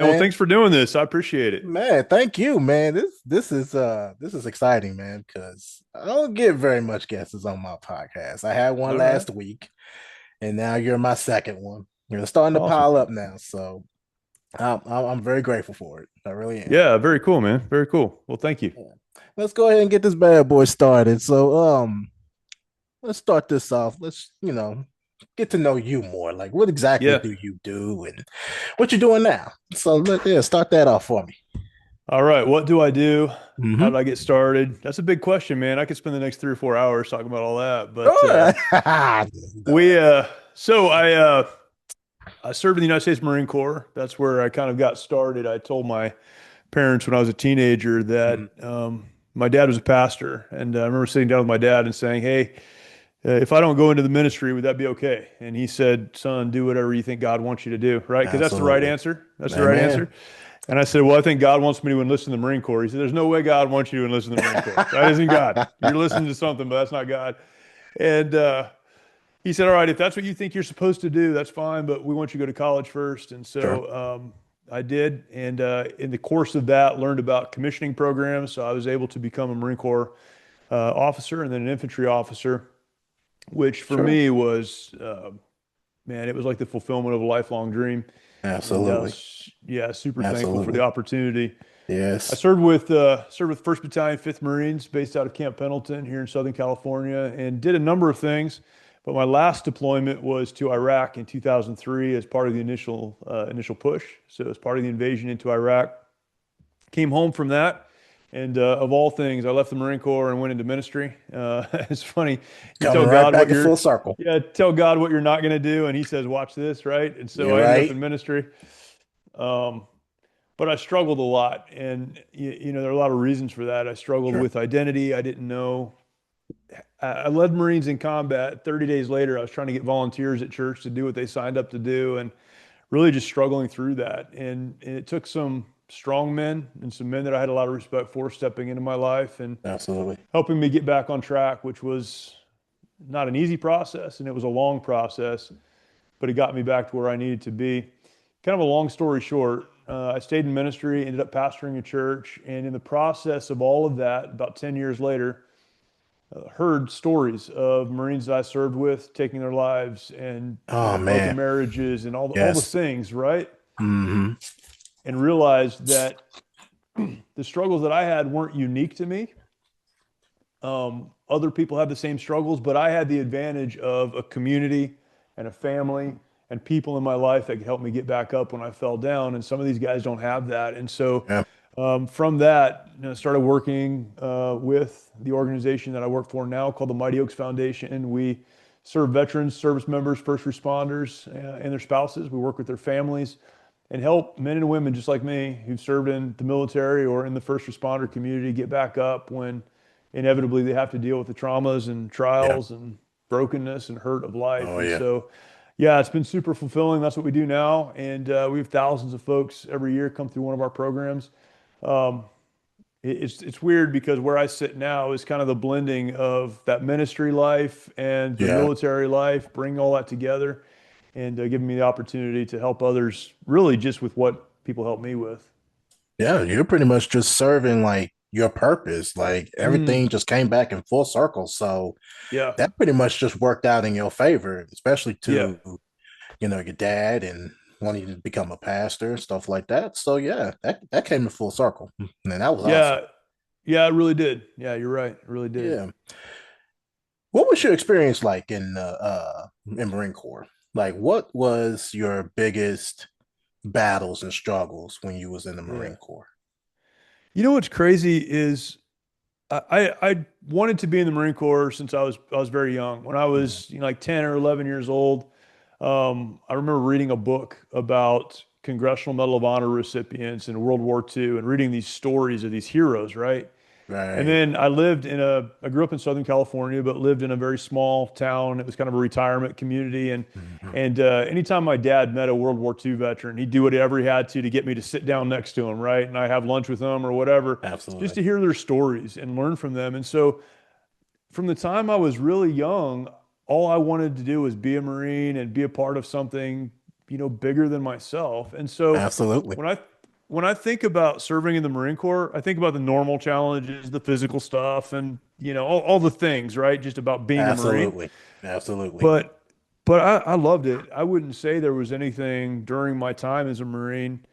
Well, Man, thanks for doing this. I appreciate it. man, thank you, man. This is exciting, man, because I don't get very much guests on my podcast. I had one All right. last week, and now you're my second one. You're starting to Awesome. pile up now, so I'm very grateful for it. I really am. Yeah, very cool, man. Very cool. Well, thank you. Yeah. Let's go ahead and get this bad boy started. Let's start this off. Let's get to know you more. Like, what exactly Yeah. do you do, and what you doing now? So yeah, start that off for me. All right. What do I do? How Mm-hmm. did I get started? That's a big question, man. I could spend the next 3 or 4 hours talking about all that. But Sure. No. we so I served in the United States Marine Corps. That's where I kind of got started. I told my parents when I was a teenager that Mhm. my dad was a pastor, and I remember sitting down with my dad and saying, "Hey, if I don't go into the ministry, would that be okay?" And he said, "Son, do whatever you think God wants you to do, right? Because that's the right Absolutely. answer. That's the right answer." Amen. And I said, "Well, I think God wants me to enlist in the Marine Corps." He said, "There's no way God wants you to enlist in the Marine Corps. That isn't God. You're listening to something, but that's not God." And he said, "All right, if that's what you think you're supposed to do, that's fine, but we want you to go to college first." And Sure. so I did. And in the course of that, learned about commissioning programs. So I was able to become a Marine Corps officer and then an infantry officer, which for Sure. me was, man, it was like the fulfillment of a lifelong dream. And Absolutely. yeah, super thankful for the Absolutely. opportunity. I Yes. served with First Battalion, Fifth Marines, based out of Camp Pendleton here in Southern California, and did a number of things. But my last deployment was to Iraq in 2003 as part of the initial push. So as part of the invasion into Iraq, came home from that, and of all things, I left the Marine Corps and went into ministry. It's funny, you Coming tell right God back what in full you're, circle. yeah, tell God what you're not going to do, and He says, "Watch this," right? And so You're I ended up in right. ministry. Um, but I struggled a lot, and there are a lot of reasons for that. I struggled Sure. with identity. I didn't know. I led Marines in combat. 30 days later, I was trying to get volunteers at church to do what they signed up to do, and really just struggling through that. And it took some strong men and some men that I had a lot of respect for stepping into my life and Absolutely. helping me get back on track, which was not an easy process, and it was a long process, but it got me back to where I needed to be. Kind of a long story short, I stayed in ministry, ended up pastoring a church, and in the process of all of that, about 10 years later, heard stories of Marines that I served with taking their lives and Oh broken man. marriages and all the Yes. things, right? Hmm. And realized that the struggles that I had weren't unique to me. Other people have the same struggles, but I had the advantage of a community and a family and people in my life that could help me get back up when I fell down. And some of these guys don't have that. And so Yeah. from that, started working with the organization that I work for now called the Mighty Oaks Foundation. We serve veterans, service members, first responders, and their spouses. We work with their families and help men and women just like me who've served in the military or in the first responder community get back up when inevitably they have to deal with the traumas and Yeah. trials and brokenness and hurt of life. Oh And yeah. so, yeah, it's been super fulfilling. That's what we do now. And we have thousands of folks every year come through one of our programs. Um, it's weird because where I sit now is kind of the blending of that ministry life and the Yeah. military life, bringing all that together and giving me the opportunity to help others really just with what people help me with. Yeah. You're pretty much just serving like your purpose. Like Mm, everything just came back in full circle. So yeah, that pretty much just worked out in your favor, especially yeah, to your dad and wanting to become a pastor, stuff like that. So yeah, that came in full circle. And that was awesome. yeah, yeah, it really did. Yeah, you're right. It really did. Yeah. What was your experience like in Marine Corps? Like what was your biggest battles and struggles when you was in the Yeah. Marine Corps? You know what's crazy is I wanted to be in the Marine Corps since I was very young. When I Mhm. was like 10 or 11 years old, I remember reading a book about Congressional Medal of Honor recipients in World War II and reading these stories of these heroes, right? And Right. then I grew up in Southern California, but lived in a very small town. It was kind of a retirement community. And, Mhm. and anytime my dad met a World War II veteran, he'd do whatever he had to get me to sit down next to him, right? And I have lunch with them or whatever, just Absolutely. to hear their stories and learn from them. And so from the time I was really young, all I wanted to do was be a Marine and be a part of something, bigger than myself. And so Absolutely. when I think about serving in the Marine Corps, I think about the normal challenges, the physical stuff, and all the things, right? Just about being a Marine. Absolutely. Absolutely. But I loved it. I wouldn't say there was anything during my time as a Marine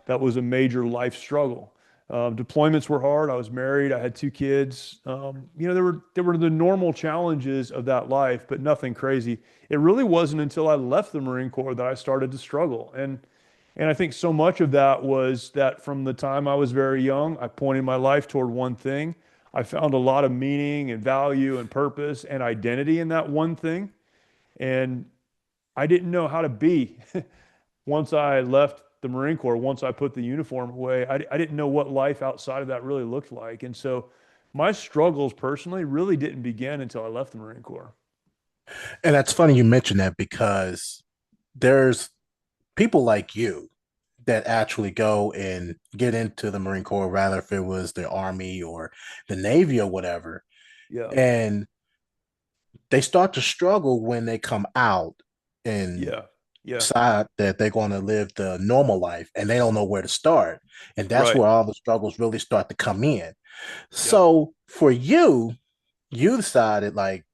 that was a major life struggle. Deployments were hard. I was married. I had two kids. There were the normal challenges of that life, but nothing crazy. It really wasn't until I left the Marine Corps that I started to struggle. And I think so much of that was that from the time I was very young, I pointed my life toward one thing. I found a lot of meaning and value and purpose and identity in that one thing. And I didn't know how to be once I left the Marine Corps, once I put the uniform away. I didn't know what life outside of that really looked like. And so my struggles personally really didn't begin until I left the Marine Corps. And that's funny you mentioned that because there's people like you that actually go and get into the Marine Corps, rather if it was the Army or the Navy or whatever, Yeah. and they start to struggle when they come out and Yeah. Yeah. decide that they're going to live the normal life and they don't know where to start. And that's Right. where all the struggles really start to come in. Yep. So for you, you decided like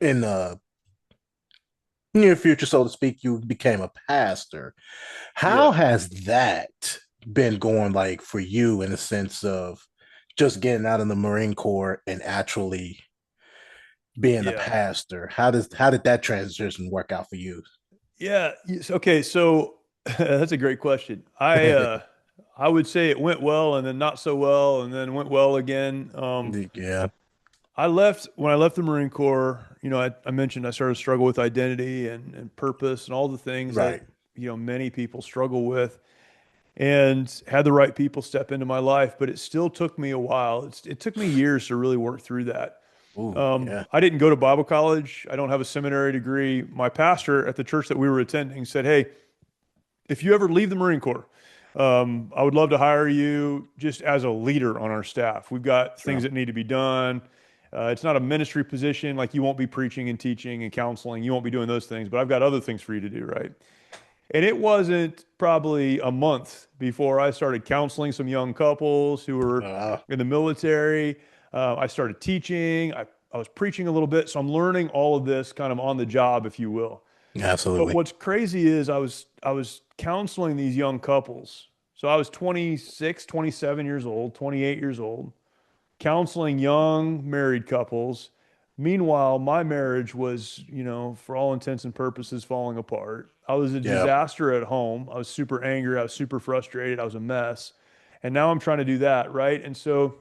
in the near future, so to speak, you became a pastor. How Yeah. has that been going like for you in the sense of just getting out of the Marine Corps and actually being a Yeah. pastor? How did that transition work out for you? Yeah. Okay. So that's a great question. I would say it went well and then not so well and then went well again. Yeah, When I left the Marine Corps, I mentioned I started to struggle with identity and purpose and all the things that, right. many people struggle with, and had the right people step into my life, but it still took me a while. It took me years to really work through that. Ooh, yeah. I didn't go to Bible college. I don't have a seminary degree. My pastor at the church that we were attending said, "Hey, if you ever leave the Marine Corps, I would love to hire you just as a leader on our staff. We've got things Sure. that need to be done. It's not a ministry position, like you won't be preaching and teaching and counseling. You won't be doing those things, but I've got other things for you to do, right?" And it wasn't probably a month before I started counseling some young couples who were Uh, in the military. I started teaching. I was preaching a little bit. So I'm learning all of this kind of on the job, if you will. But Absolutely. what's crazy is I was counseling these young couples. So I was 26, 27 years old, 28 years old, counseling young married couples. Meanwhile, my marriage was, for all intents and purposes, falling apart. I was a Yeah. disaster at home. I was super angry. I was super frustrated. I was a mess. And now I'm trying to do that, right? And so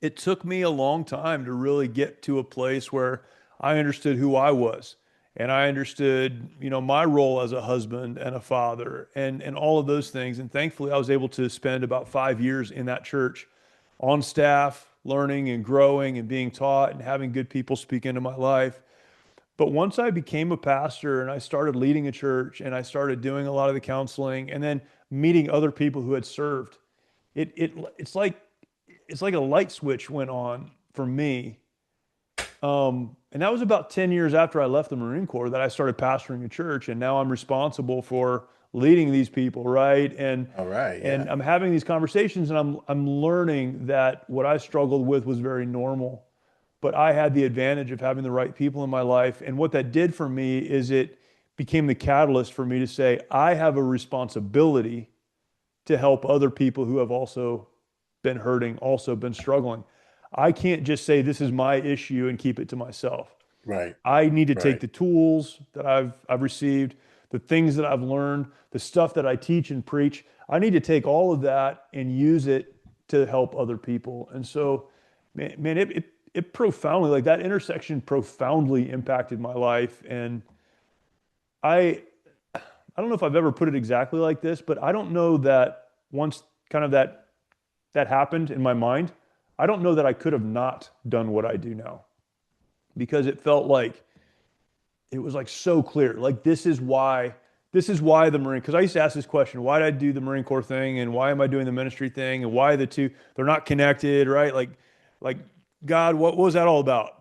it took me a long time to really get to a place where I understood who I was and I understood, my role as a husband and a father and all of those things. And thankfully, I was able to spend about 5 years in that church on staff, learning and growing and being taught and having good people speak into my life. But once I became a pastor and I started leading a church and I started doing a lot of the counseling and then meeting other people who had served, it, it it's like a light switch went on for me. And that was about 10 years after I left the Marine Corps that I started pastoring a church. And now I'm responsible for leading these people, right? And All right. and Yeah. I'm having these conversations and I'm learning that what I struggled with was very normal. But I had the advantage of having the right people in my life. And what that did for me is it became the catalyst for me to say, I have a responsibility to help other people who have also been hurting, also been struggling. I can't just say this is my issue and keep it to myself. Right. I need to take Right. the tools that I've received, the things that I've learned, the stuff that I teach and preach. I need to take all of that and use it to help other people. And so, man, it profoundly, like that intersection profoundly impacted my life. And I I don't know if I've ever put it exactly like this, but I don't know that once kind of that happened in my mind, I don't know that I could have not done what I do now because it felt like it was like so clear. Like this is why the Marine, because I used to ask this question, why did I do the Marine Corps thing and why am I doing the ministry thing and why the two, they're not connected, right? Like God, what was that all about?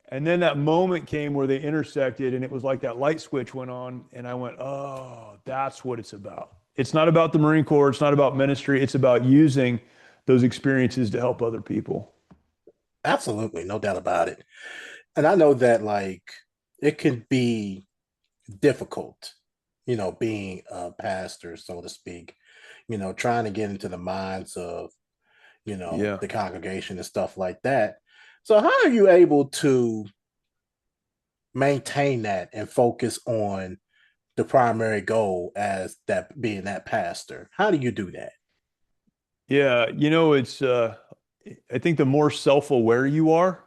And then that moment came where they intersected and it was like that light switch went on and I went, oh, that's what it's about. It's not about the Marine Corps. It's not about ministry. It's about using those experiences to help other people. Absolutely, no doubt about it. And I know that like it can be difficult, being a pastor, so to speak, trying to get into the minds of, Yeah. the congregation and stuff like that. So how are you able to maintain that and focus on the primary goal as that being that pastor? How do you do that? Yeah. I think the more self-aware you are,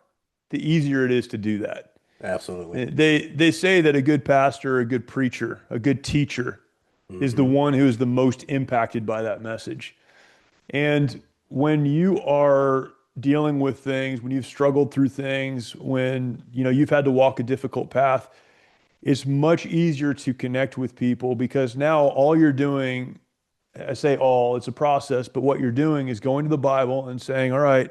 the easier it is to do that. Absolutely. They say that a good pastor, a good preacher, a good teacher is the Mm-hmm. one who is the most impacted by that message. And when you are dealing with things, when you've struggled through things, when you've had to walk a difficult path, it's much easier to connect with people because now all you're doing, I say all, it's a process, but what you're doing is going to the Bible and saying, all right,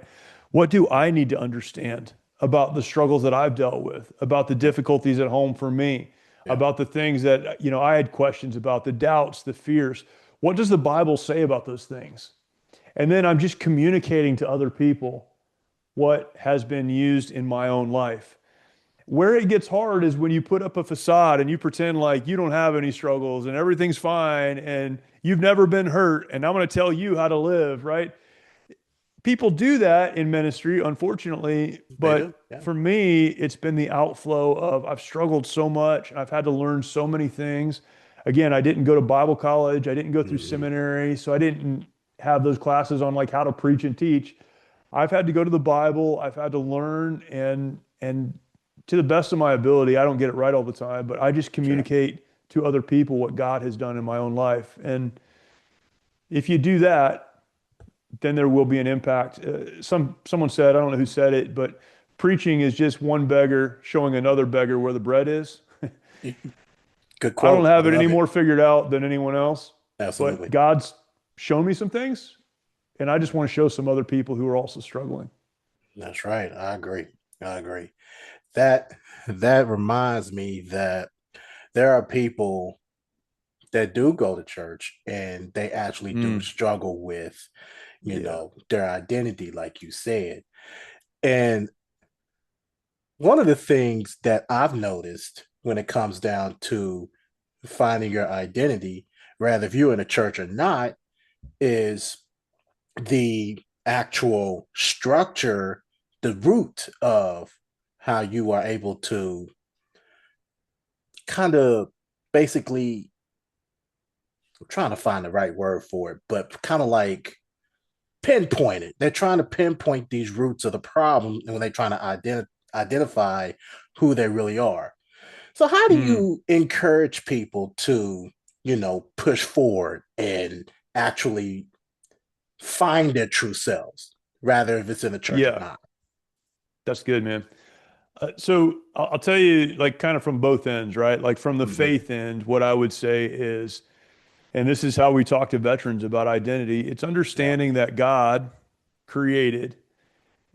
what do I need to understand about the struggles that I've dealt with, about the Yep. difficulties at home for me, Yep. about the things that, I had questions about, the doubts, the fears. What does the Bible say about those things? And then I'm just communicating to other people what has been used in my own life. Where it gets hard is when you put up a facade and you pretend like you don't have any struggles and everything's fine and you've never been hurt and I'm going to tell you how to live, right? People do that in ministry, unfortunately, They do. but Yeah. for me, it's been the outflow of I've struggled so much. I've had to learn so many things. Again, I didn't go to Bible college, I didn't go through Mm-hmm. seminary, so I didn't have those classes on like how to preach and teach. I've had to go to the Bible, I've had to learn and to the best of my ability, I don't get it right all the time, but I just Sure. communicate to other people what God has done in my own life. And if you do that, then there will be an impact. Someone said, I don't know who said it, but preaching is just one beggar showing another beggar where the bread is. Good I don't quote. I have it any love it. more figured out than anyone else, but Absolutely. God's shown me some things, and I just want to show some other people who are also struggling. That's right. I agree. I agree. That that reminds me that there are people that do go to church and they actually do Mm, struggle with, yeah. their identity, like you said. And one of the things that I've noticed when it comes down to finding your identity, rather if you're in a church or not, is the actual structure, the root of how you are able to kind of basically, I'm trying to find the right word for it, but kind of like pinpoint it. They're trying to pinpoint these roots of the problem when they're trying to identify who they really are. So, how do Mm, you encourage people to, push forward and actually find their true selves, rather if it's in the church or yeah, not? that's good, man. So I'll tell you, like, kind of from both ends, right? Like, from the Mm-hmm. faith end, what I would say is, and this is how we talk to veterans about identity, it's Yeah. understanding that God created.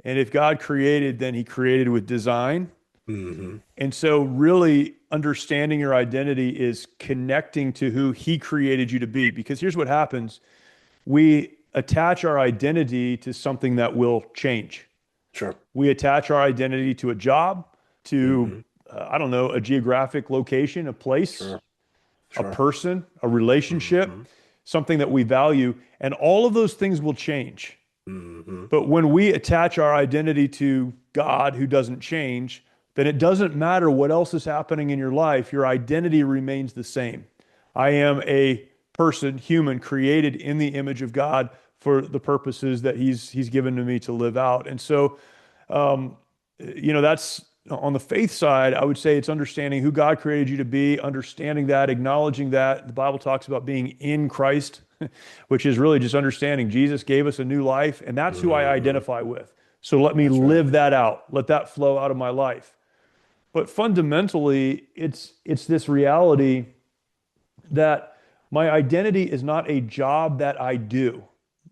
And if God created, then he created with design. Mm-hmm. And so, really understanding your identity is connecting to who he created you to be. Because here's what happens: we attach our identity to something that will change. Sure. We attach our identity to a job, to, Mm-hmm. I don't know, a geographic location, a place, Sure. a Sure. person, a relationship, Mm-hmm. something that we value. And all of those things will change. Mm-hmm. But when we attach our identity to God, who doesn't change, then it doesn't matter what else is happening in your life. Your identity remains the same. I am a person, human, created in the image of God for the purposes that He's given to me to live out. And so, um, that's on the faith side. I would say it's understanding who God created you to be, understanding that, acknowledging that. The Bible talks about being in Christ, which is really just understanding Jesus gave us a new life, and that's who I Mm-hmm. identify with. So let me That's right. live that out. Let that flow out of my life. But fundamentally, it's this reality that my identity is not a job that I do.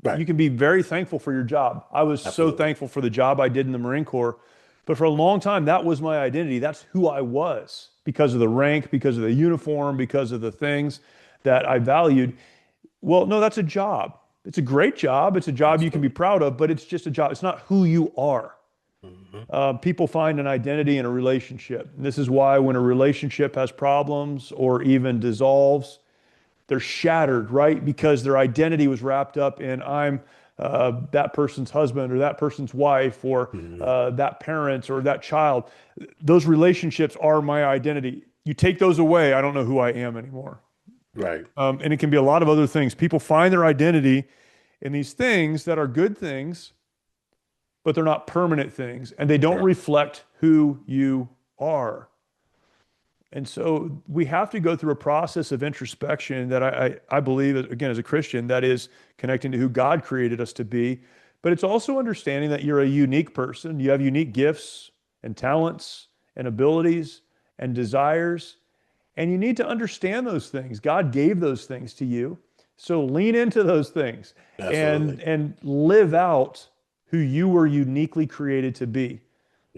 Right. You can be very thankful for your job. I was so Absolutely. thankful for the job I did in the Marine Corps, but for a long time, that was my identity. That's who I was because of the rank, because of the uniform, because of the things that I valued. Well, no, that's a job. It's a great job. It's a job you can be Absolutely. proud of, but it's just a job. It's not who you are. Hmm. People find an identity in a relationship. And this is why when a relationship has problems or even dissolves, they're shattered, right? Because their identity was wrapped up in I'm that person's husband or that person's wife or Hmm. that parent or that child. Those relationships are my identity. You take those away, I don't know who I am anymore. Right. And it can be a lot of other things. People find their identity in these things that are good things, but they're not permanent things, and they don't Right. reflect who you are. And so we have to go through a process of introspection that I believe, again, as a Christian, that is connecting to who God created us to be. But it's also understanding that you're a unique person. You have unique gifts and talents and abilities and desires. And you need to understand those things. God gave those things to you. So lean into those things Absolutely. and live out who you were uniquely created to be.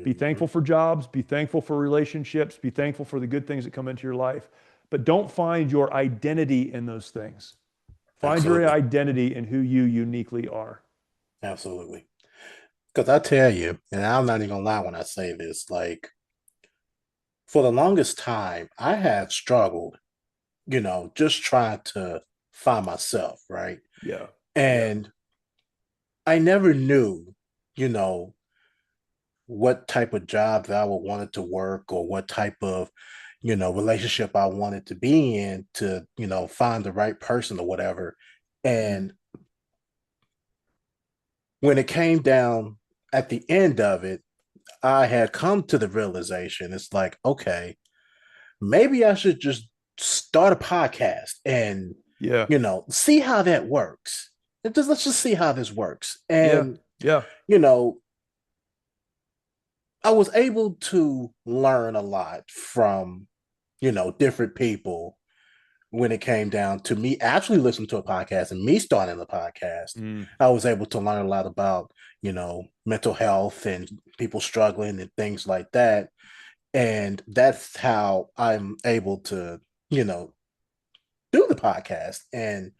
Be Hmm. thankful for jobs, be thankful for relationships, be thankful for the good things that come into your life. But don't find your identity in those things. Find your Absolutely. identity in who you uniquely are. Absolutely. Because I tell you, and I'm not even gonna lie when I say this, like for the longest time, I had struggled, just trying to find myself, right? Yeah. Yeah. And I never knew, you know, what type of job that I would want it to work or what type of, relationship I wanted to be in to, find the right person or whatever. Mm. And when it came down at the end of it, I had come to the realization it's like, okay, maybe I should just start a podcast and, Yeah. see how that works. Let's just see how this works. Yeah. And, Yeah. you know, I was able to learn a lot from, different people when it came down to me actually listening to a podcast and me starting a podcast. Mm. I was able to learn a lot about, mental health and people struggling and things like that. And that's how I'm able to, you know, do the podcast. And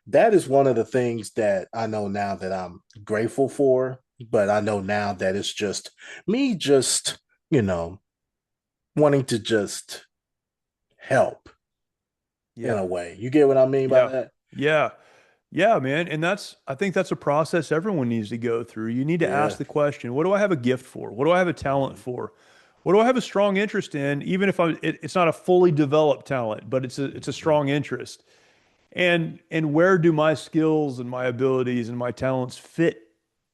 that is one of the things that I know now that I'm grateful for. But I know now that it's just me, just, you know, wanting to just help in Yeah. a way. You get what I mean by Yeah. that? Yeah. Yeah, man. And I think that's a process everyone needs to go through. You need to ask Yeah. the question, what do I have a gift for? What do I have a talent Mhm. for? What do I have a strong interest in? Even if it's not a fully developed talent, but it's a Mhm. strong interest. And where do my skills and my abilities and my talents fit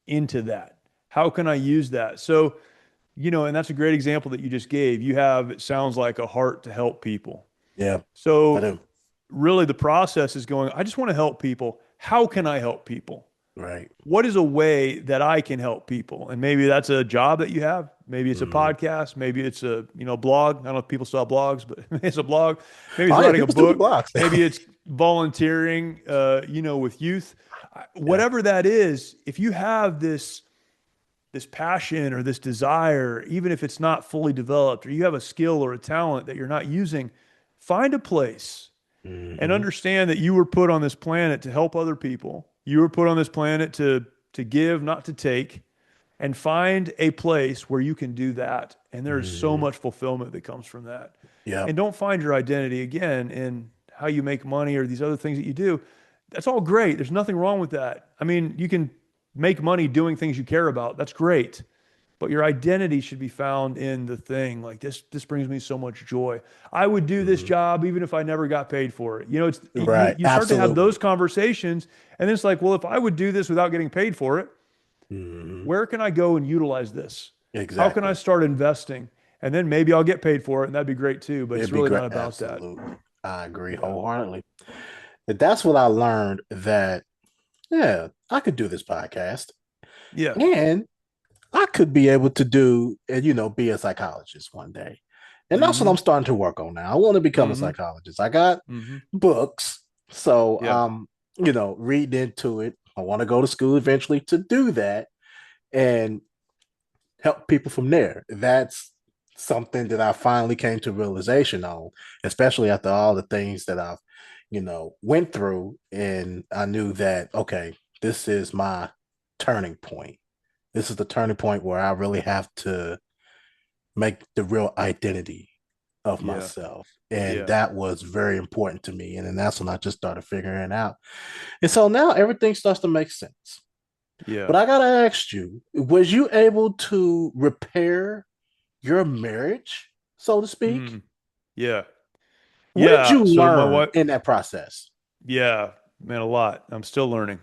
into that? How can I use that? So, and that's a great example that you just gave. You have, it sounds like a heart to help people. Yeah. I So do. really the process is going, I just want to help people. How can I help people? Right. What is a way that I can help people? And maybe that's a job that you have. Maybe it's a Mhm. podcast. Maybe it's a, blog. I don't know if people still have blogs, but it's a blog. Maybe it's Oh yeah, writing a people still do book. blocks. Maybe it's volunteering, with youth. Yeah. Whatever that is, if you have this passion or this desire, even if it's not fully developed, or you have a skill or a talent that you're not using, find a place and Hmm. understand that you were put on this planet to help other people. You were put on this planet to give, not to take, and find a place where you can do that. And there is so Hmm. much fulfillment that comes from that. Yeah. And don't find your identity again in how you make money or these other things that you do. That's all great. There's nothing wrong with that. I mean, you can make money doing things you care about. That's great. But your identity should be found in the thing. Like this brings me so much joy. I would do this Hmm. job even if I never got paid for it. It's you Right. you start to have those Absolutely. conversations, and then it's like, well, if I would do this without getting paid for it, Hmm. where can I go and utilize this? How can I Exactly. start investing? And then maybe I'll get paid for it, and that'd be great too. But it's It'd be really great. not about that. Absolutely. I agree Yeah. wholeheartedly. But that's what I learned that, yeah, I could do this podcast Yeah. and I could be able to do, be a psychologist one day. And that's what Mm-hmm. I'm starting to work on now. I want to become a Mm-hmm. psychologist. I got Mm-hmm. books. So, Yeah. reading into it. I want to go to school eventually to do that and help people from there. That's something that I finally came to realization on, especially after all the things that I've, went through, and I knew that, okay, this is my turning point. This is the turning point where I really have to make the real identity of Yeah. myself. And Yeah. that was very important to me. And then that's when I just started figuring it out. And so now everything starts to make sense. Yeah. But I gotta ask you, was you able to repair your marriage, so to speak? Mm. Yeah. What did Yeah. you So my learn wife, in that process? yeah, man, a lot. I'm still learning.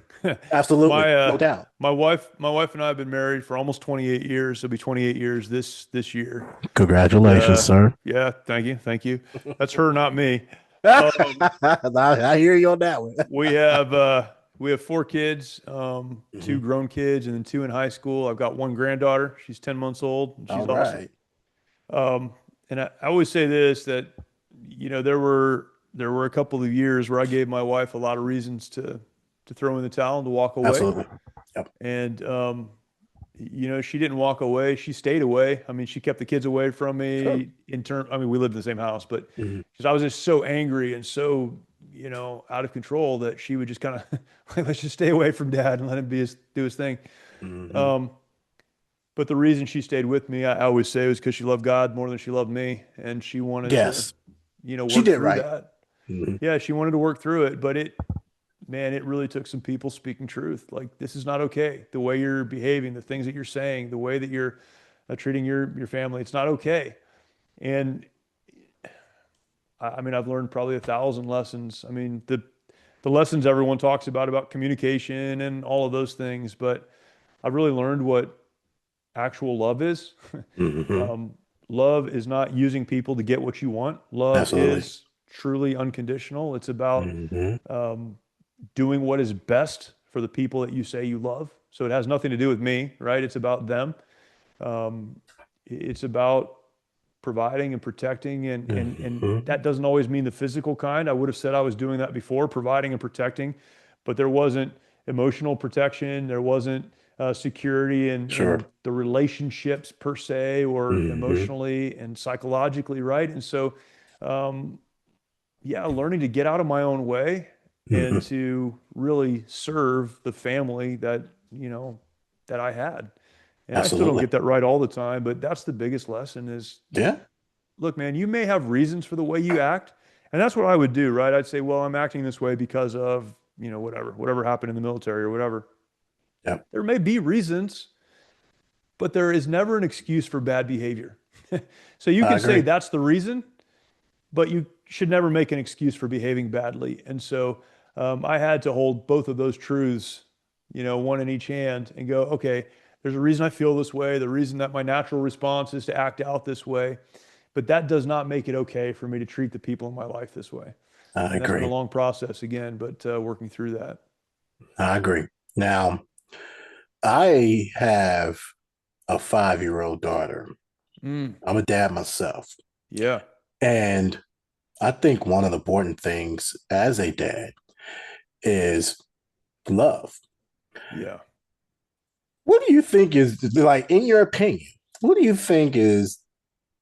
Absolutely, My no doubt. my wife and I have been married for almost 28 years. It'll be 28 years this year. And Congratulations, sir. yeah, thank you. Thank you. That's her, not me. Um I hear you on that one. we have we have four kids, two Mhm. grown kids and then two in high school. I've got one granddaughter. She's 10 months old and All she's awesome. right. Um and I always say this that there were a couple of years where I gave my wife a lot of reasons to throw in the towel and to walk away. Absolutely. Yep. And she didn't walk away. She stayed away. I mean, she kept the kids away from Sure. me I mean, we lived in the same house, but Mhm. because I was just so angry and so, out of control that she would just kind of like, let's just stay away from dad and let him do his thing. Mhm. Um, but the reason she stayed with me, I always say, was because she loved God more than she loved me, and she wanted to, Yes, she work did through right. that. Mhm. Yeah, she wanted to work through it, but man, it really took some people speaking truth. Like, this is not okay. The way you're behaving, the things that you're saying, the way that you're treating your family, it's not okay. And I mean, I've learned probably 1,000 lessons. I mean, the lessons everyone talks about communication and all of those things, but I've really learned what actual love is. Mhm. Um, love is not using people to get what you want. Love Absolutely. is truly unconditional. It's about Mhm. um, doing what is best for the people that you say you love. So it has nothing to do with me, right? It's about them. Um, it's about providing and protecting, and Mhm. that doesn't always mean the physical kind. I would have said I was doing that before, providing and protecting, but there wasn't emotional protection. There wasn't security Sure. in the relationships per se, or Mhm. emotionally and psychologically, right? And so, um, yeah, learning to get out of my own way and Mhm. to really serve the family that I had. And I still don't Absolutely. get that right all the time, but that's the biggest lesson is, Yeah. look, man, you may have reasons for the way you act. And that's what I would do, right? I'd say, well, I'm acting this way because of, whatever happened in the military or whatever. Yep. There may be reasons, but there is never an excuse for bad behavior. So you I can say agree. that's the reason, but you should never make an excuse for behaving badly. And so I had to hold both of those truths, one in each hand and go, okay, there's a reason I feel this way, the reason that my natural response is to act out this way, but that does not make it okay for me to treat the people in my life this way. I And that's been a agree. long process again, but working through that. I agree. Now, I have a 5-year-old daughter. Mm, I'm a dad myself. yeah, And I think one of the important things as a dad is love. yeah. What do you think is, like, in your opinion, what do you think is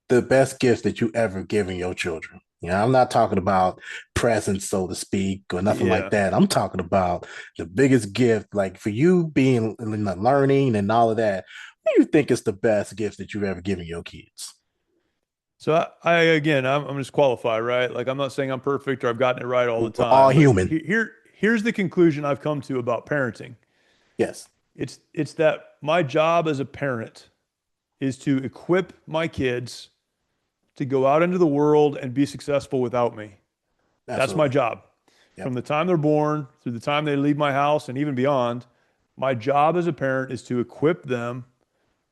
the best gift that you ever given your children? I'm not talking about presents, so to speak, or nothing like Yeah. that. I'm talking about the biggest gift, like for you being in the learning and all of that. What do you think is the best gift that you've ever given your kids? So again, I'm just qualified, right? Like, I'm not saying I'm perfect or I've gotten it right all the We're all time, but human. here's the conclusion I've come to about parenting. Yes, It's that my job as a parent is to equip my kids to go out into the world and be successful without me. That's my absolutely. job. From Yep. the time they're born through the time they leave my house and even beyond, my job as a parent is to equip them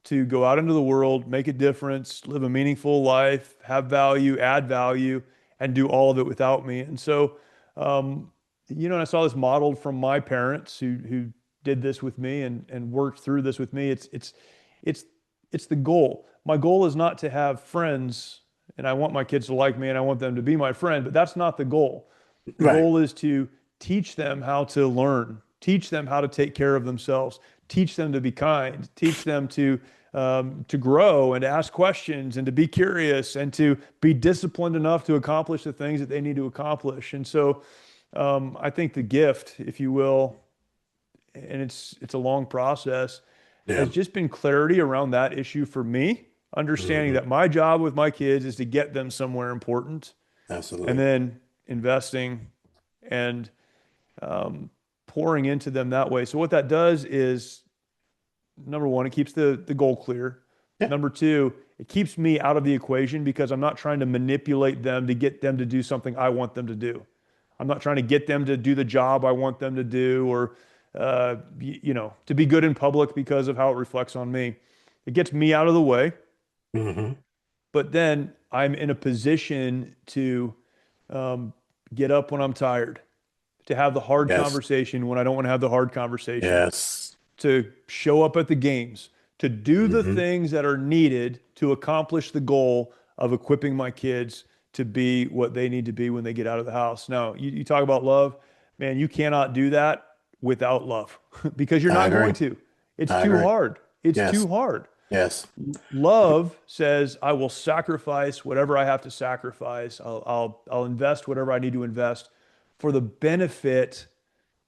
to go out into the world, make a difference, live a meaningful life, have value, add value, and do all of it without me. And so, and I saw this modeled from my parents who did this with me and worked through this with me. It's it's the goal. My goal is not to have friends, and I want my kids to like me and I want them to be my friend, but that's not the goal. The Right. goal is to teach them how to learn, teach them how to take care of themselves, teach them to be kind, teach them to grow and to ask questions and to be curious and to be disciplined enough to accomplish the things that they need to accomplish. And so, I think the gift, if you will, and it's a long process, Yeah. has just been clarity around that issue for me, understanding Hmm. that my job with my kids is to get them somewhere important, and Absolutely. then investing and um, pouring into them that way. So what that does is, number one, it keeps the goal clear. Yeah. Number two, it keeps me out of the equation because I'm not trying to manipulate them to get them to do something I want them to do. I'm not trying to get them to do the job I want them to do or, to be good in public because of how it reflects on me. It gets me out of the way, Hmm. but then I'm in a position to um, get up when I'm tired, to have the hard Yes. conversation when I don't want to have the hard conversation, Yes. to show up at the games, to do the Hmm. things that are needed to accomplish the goal of equipping my kids to be what they need to be when they get out of the house. Now, you talk about love, man, you cannot do that without love because you're I not going agree. to. It's I too agree. hard. It's Yes. too hard. Yes. Love says, I will sacrifice whatever I have to sacrifice. I'll invest whatever I need to invest for the benefit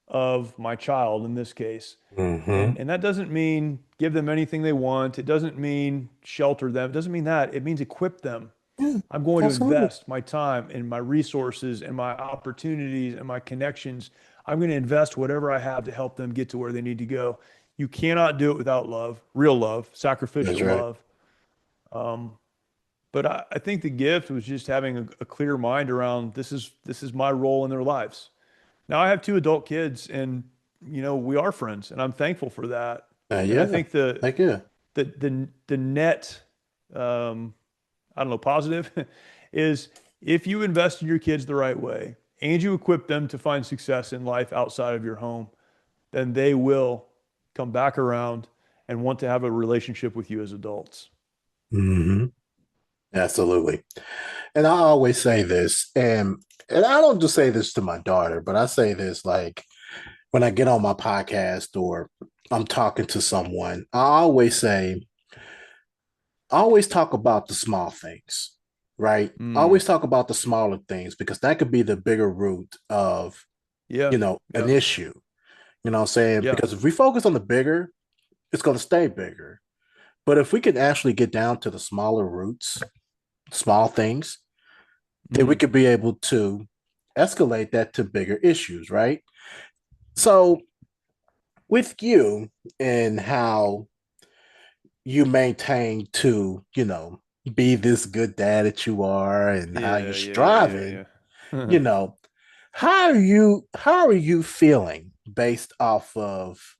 of my child in this case. Hmm. And that doesn't mean give them anything they want. It doesn't mean shelter them. It doesn't mean that. It means equip them. Yeah. I'm going to Absolutely. invest my time and my resources and my opportunities and my connections. I'm going to invest whatever I have to help them get to where they need to go. You cannot do it without love, real love, That's sacrificial right. love. But I think the gift was just having a clear mind around this is my role in their lives. Now I have two adult kids, and we are friends, and I'm thankful for that. And I Yeah. think the Thank you. the net, um, I don't know, positive is if you invest in your kids the right way and you equip them to find success in life outside of your home, then they will come back around and want to have a relationship with you as adults. Hmm. Absolutely. And I always say this, and I don't just say this to my daughter, but I say this like when I get on my podcast or I'm talking to someone, I always talk about the small things, right? I Mm, always talk about the smaller things because that could be the bigger root of, yeah, an yeah, issue. You know what I'm saying? yeah. Because if we focus on the bigger, it's going to stay bigger. But if we can actually get down to the smaller roots, small things, then we Mm, could be able to escalate that to bigger issues, right? So, with you and how you maintain to, be this good dad that you are and how you're yeah, yeah, yeah, yeah, striving, you yeah. know, how are you feeling based off of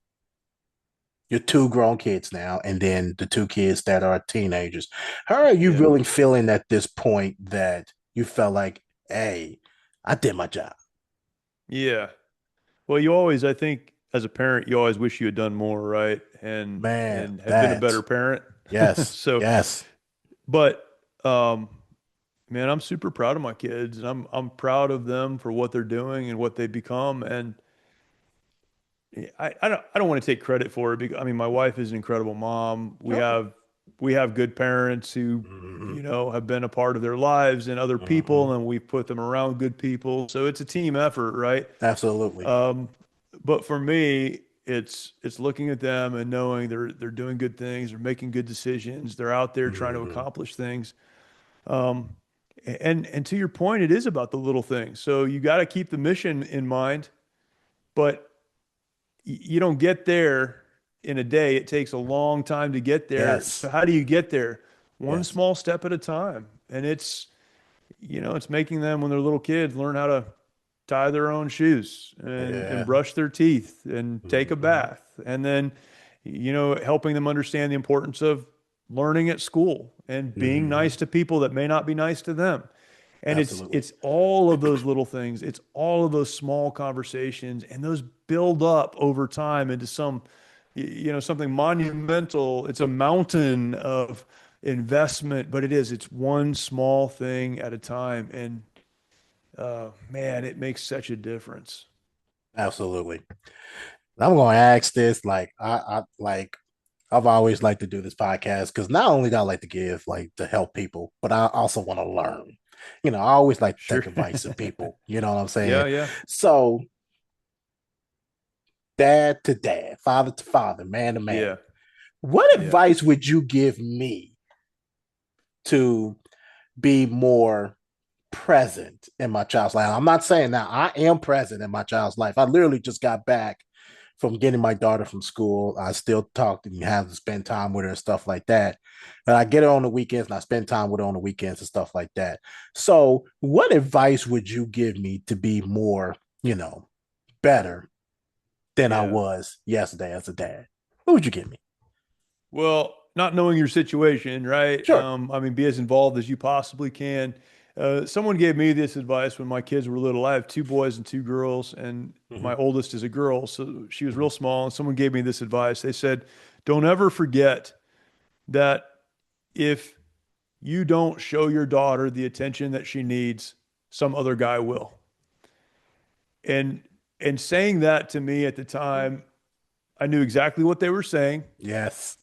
your two grown kids now and then the two kids that are teenagers? How are you Yeah. really feeling at this point that you felt like, hey, I did my job? Yeah. Well, you always, I think, as a parent, you always wish you had done more, right? And Man, and have been a better that, parent. yes, So, yes. but um, man, I'm super proud of my kids, and I'm proud of them for what they're doing and what they've become. And I don't want to take credit for it because I mean, my wife is an incredible mom. We Oh. have we have good parents who, Hmm. have been a part of their lives and other Hmm. people, and we've put them around good people. So it's a team effort, right? Absolutely. Um, but for me, it's looking at them and knowing they're doing good things, they're making good decisions, they're out there trying to Hmm. accomplish things. Um, and to your point, it is about the little things. So you got to keep the mission in mind, but you don't get there in a day. It takes a long time to get there. So Yes, how do you get there? One yes. small step at a time. And it's making them when they're little kids learn how to tie their own shoes and Yeah. brush their teeth and take a Hmm. bath. And then, helping them understand the importance of learning at school and being Hmm. nice to people that may not be nice to them. And it's Absolutely. it's all of those little things. It's all of those small conversations, and those build up over time into something monumental. It's a mountain of investment, but it's one small thing at a time. And man, it makes such a difference. Absolutely. I'm going to ask this. Like, I've always liked to do this podcast because not only do I like to give, like, to help people, but I also want to learn. I always like to Sure. take advice of people. You know what I'm saying? Yeah, yeah, So, dad to dad, father to father, man to man. yeah, What yeah. advice would you give me to be more present in my child's life? I'm not saying that I am present in my child's life. I literally just got back from getting my daughter from school. I still talk and have to spend time with her and stuff like that. And I get her on the weekends and I spend time with her on the weekends and stuff like that. So, what advice would you give me to be more, better than I Yeah. was yesterday as a dad? What would you give me? Well, not knowing your situation, right? Sure. I mean, be as involved as you possibly can. Someone gave me this advice when my kids were little. I have two boys and two girls, and Mm-hmm. my oldest is a girl, so she was Mm-hmm. real small. And someone gave me this advice. They said, "Don't ever forget that if you don't show your daughter the attention that she needs, some other guy will." And and saying that to me at the time, I knew exactly what they were saying. Yes.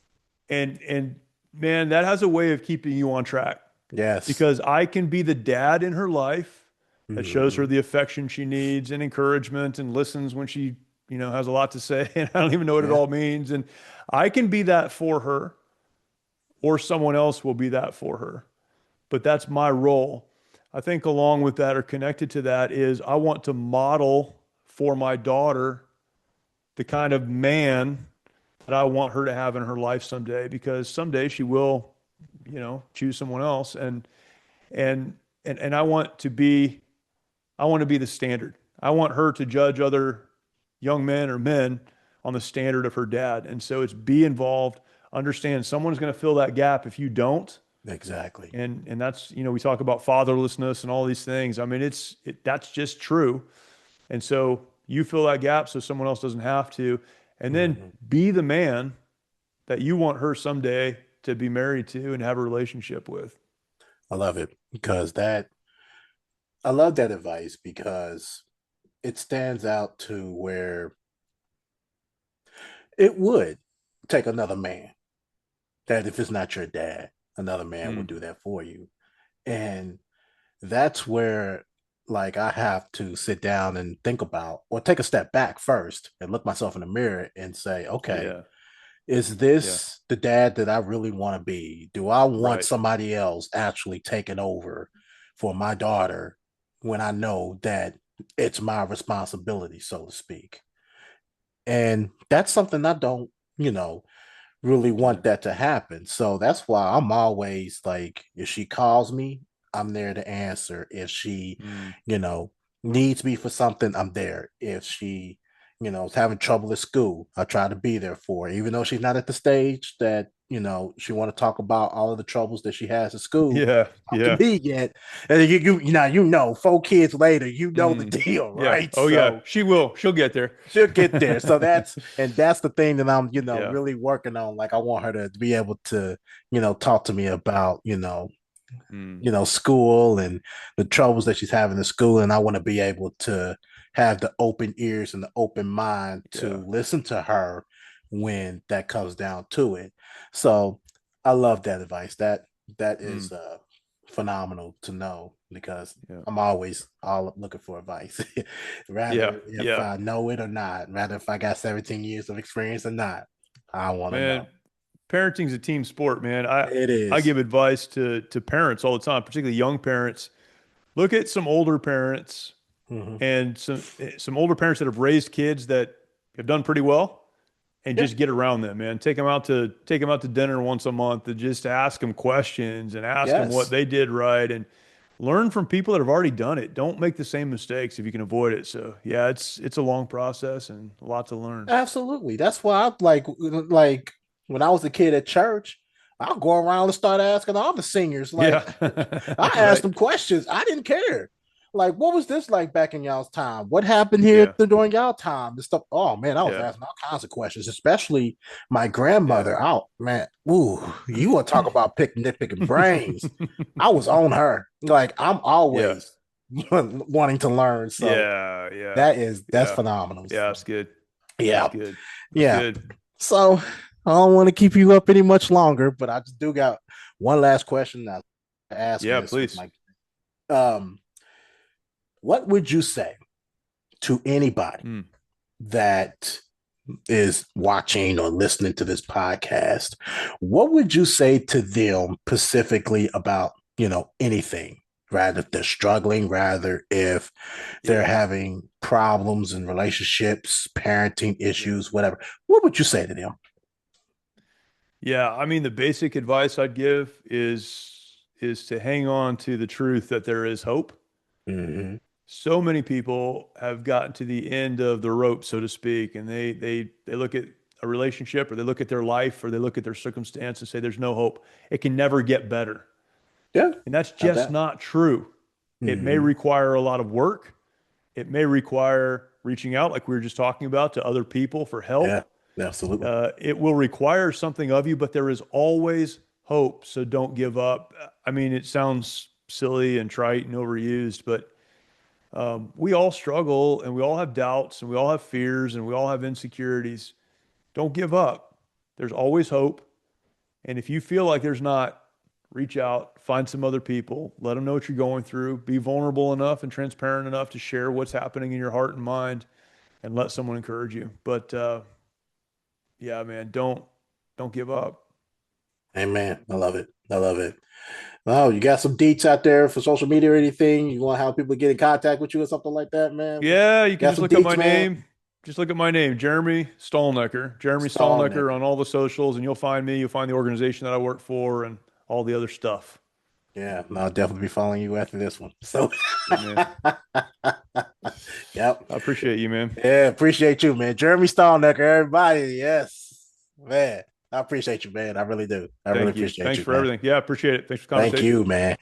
And man, that has a way of keeping you on track Yes. because I can be the dad in her life that shows her Mm-hmm. the affection she needs and encouragement and listens when she, has a lot to say and I don't even know what it Yeah. all means. And I can be that for her, or someone else will be that for her. But that's my role. I think along with that or connected to that is I want to model for my daughter the kind of man that I want her to have in her life someday, because someday she will, choose someone else. And I want to be the standard. I want her to judge other young men or men on the standard of her dad. And so it's be involved, understand someone's going to fill that gap if you don't. Exactly. And that's, we talk about fatherlessness and all these things. I mean, that's just true. And so you fill that gap so someone else doesn't have to. And then Mm-hmm. be the man that you want her someday to be married to and have a relationship with. I love it because I love that advice because it stands out to where it would take another man. That if it's not your dad, another man will Mm, do that for you. And that's where like I have to sit down and think about or take a step back first and look myself in the mirror and say, okay, yeah. is Yeah. this the dad that I really want to be? Do I want Right. somebody else actually taking over for my daughter when I know that it's my responsibility, so to speak? And that's something I don't, really Yeah. want that to happen. So that's why I'm always like, if she calls me, I'm there to answer. If she, Mm, you know, needs me for something, I'm there. If she, is having trouble at school, I try to be there for her, even though she's not at the stage that, she want to talk about all of the troubles that she has at school. yeah. Talk to Yeah. me yet. And you know, 4 kids later, you know the Mm, deal, yeah. right? Oh, yeah. So She will. She'll get there. she'll get there. So that's the thing that I'm, Yeah. really working on. Like I want her to be able to, talk to me about, Mm, school and the troubles that she's having in school. And I want to be able to have the open ears and the open mind yeah. to listen to her when that comes down to it. So I love that advice. That Mm, is phenomenal to know because yeah. I'm always all looking for advice. Yeah. Rather if Yeah. I know it or not, rather if I got 17 years of experience or not. I want to know. Man, parenting's a team sport, man. It I is. give advice to parents all the time, particularly young parents. Look at some older parents Mm-hmm. and some older parents that have raised kids that have done pretty well, and Yeah. just get around them, man. Take them out to dinner once a month and just ask them questions and ask them what Yes. they did right and learn from people that have already done it. Don't make the same mistakes if you can avoid it. So yeah, it's a long process and a lot to learn. Absolutely. That's why I like when I was a kid at church, I'll go around and start asking all the seniors. Like Yeah. I asked Right. them questions. I didn't care. Like, what was this like back in y'all's time? What happened here Yeah. during y'all time? This stuff. Oh man, I was Yeah. asking all kinds of questions, especially my Yeah. grandmother. Oh man, ooh, you want to talk about nitpicking brains? I was on her. Like I'm Yeah. always wanting to learn. So Yeah. Yeah. that's Yeah. phenomenal. Yeah. So That's good. That's yeah. good. That's Yeah. good. So I don't want to keep you up any much longer, but I just do got one last question. I ask Yeah, this with please. my Um, what would you say to anybody Hmm. that is watching or listening to this podcast? What would you say to them specifically about, anything? Rather if they're struggling, rather if they're Yeah. having problems in relationships, parenting Yeah. issues, whatever. What would you say to them? Yeah. I mean, the basic advice I'd give is to hang on to the truth that there is hope. Mm-hmm. So many people have gotten to the end of the rope, so to speak, and they look at a relationship or they look at their life or they look at their circumstance and say there's no hope. It can never get better. Yeah, And that's not just that. not true. It may Mm-hmm. require a lot of work. It may require reaching out, like we were just talking about, to other people for help. Yeah, absolutely. It will require something of you, but there is always hope. So don't give up. I mean, it sounds silly and trite and overused, but we all struggle and we all have doubts and we all have fears and we all have insecurities. Don't give up. There's always hope. And if you feel like there's not, reach out, find some other people, let them know what you're going through, be vulnerable enough and transparent enough to share what's happening in your heart and mind and let someone encourage you. But yeah, man, don't give up. Amen. I love it. I love it. Oh, you got some deets out there for social media or anything? You want to have people get in contact with you or something like that, man? Yeah, you can Got just some look up deets, my man? name. Just look at my name, Jeremy Stalnecker. Jeremy Stalnecker Stalnecker. on all the socials, and you'll find me. You'll find the organization that I work for and all the other stuff. Yeah, no, I'll definitely be following you after this one. So, Good man. yep. I appreciate you, man. Yeah, appreciate you, man. Jeremy Stalnecker, everybody. Yes, man. I appreciate you, man. I really do. I really Thank you. appreciate Thanks you, for man. everything. Yeah, I appreciate it. Thanks for the Thank conversation. you, man.